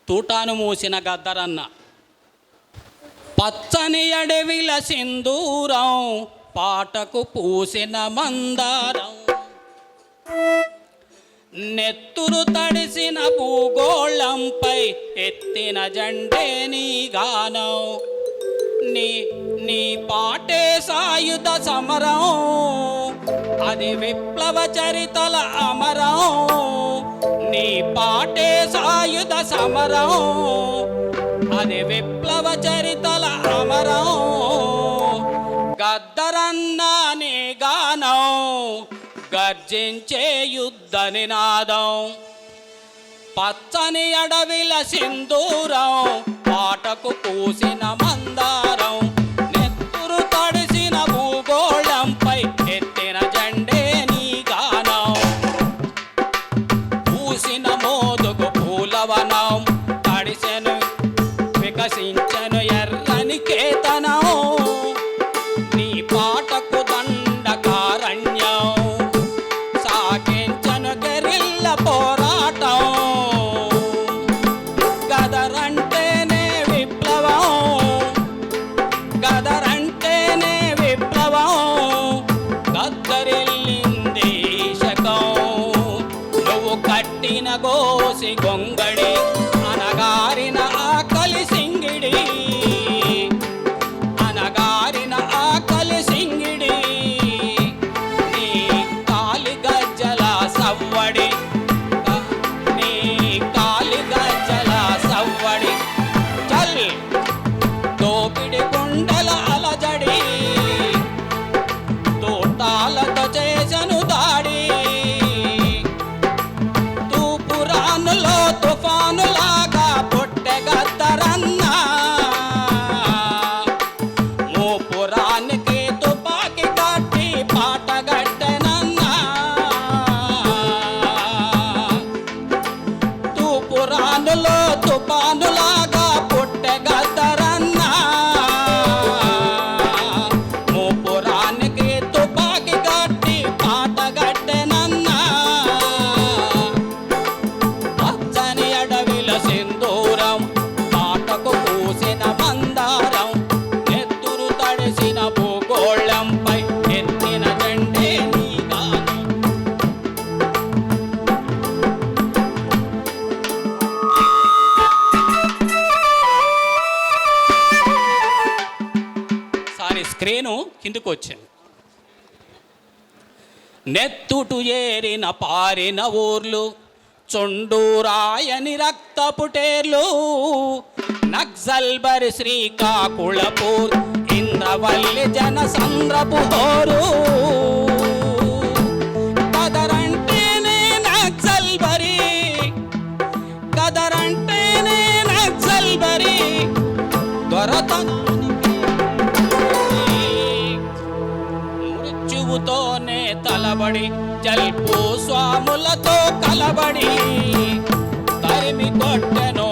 తూటాను మూసిన గద్దరన్న. పచ్చని అడవిల సింధూరం, పాటకు పూసిన మందారం, నెత్తురు తడిసిన భూగోళంపై ఎత్తిన జెండే నీ గానం. నీ పాటే సాయుధ సమరం, అది విప్లవ చరితల అమరం. నీ పాటే సాయుధ సమరం, అది విప్లవ చరితల అమరం. గద్దరన్న నీ గానం, గర్జించే యుద్ధ నినాదం. పచ్చని అడవిల సింధూరం, పాటకు పూసిన మందారం, నెత్తురు తడిసిన భూగోళంపై ఎత్తిన జెండే నీ గానం. పూసిన మోదుగు పూలవనం, తడిసెను వికసించెను ఎర్రని కేతనం. నీ పాటకు దండకారణ్యం, సాగించెను గెరిల్ల పోరాటం. గదరంటేనే విప్లవం, గదరంటేనే విప్లవం. గద్దరిల్లింది శకం, నువ్వు కట్టిన గోసి గొంగడి, అనగారిన ఆకలి సింగిడి, అనగారిన ఆకలి సింగిడి. నీ కాలి గజ్జల సవ్వడి, నీ కాలి గజ్జల సవ్వడి. చల్ దోపిడి గుండెల అలజడి, తోటాలతో చేసను దాడి. తూపురానులో తుఫానులాగా పుట్టె గద్దరన్న, మూపురానికి తుపాకి కట్టి పాటగట్టెనన్నా. తూపురానులో తుఫానులాగా పుట్టె గద్దరన్న, మూపురానికి తుపాకి కట్టి పాటగట్టెనన్నా. పచ్చని అడవిల సింధూరం, పాటకు పూసిన మందారం, నెత్తురు తడిసిన భూగోళంపై ఎత్తిన జెండే నీ గానం. సారీ, స్క్రీను కిందకు వచ్చింది. నెత్తుటు ఏరిన పారిన ఊర్లు, చొండూరాయని రక్తపుటేర్లు. నక్సల్బరి శ్రీకాకుళపూర్, ఇంద్రవల్లి జనసంద్రపు హోరు. గదరంటేనే నక్సల్బరి, గదరంటేనే నక్సల్బరి. దొరతనానికి మృత్యువుతోనే తలబడి, జల్పు స్వాములతో కలబడి, తరిమి కొట్టెను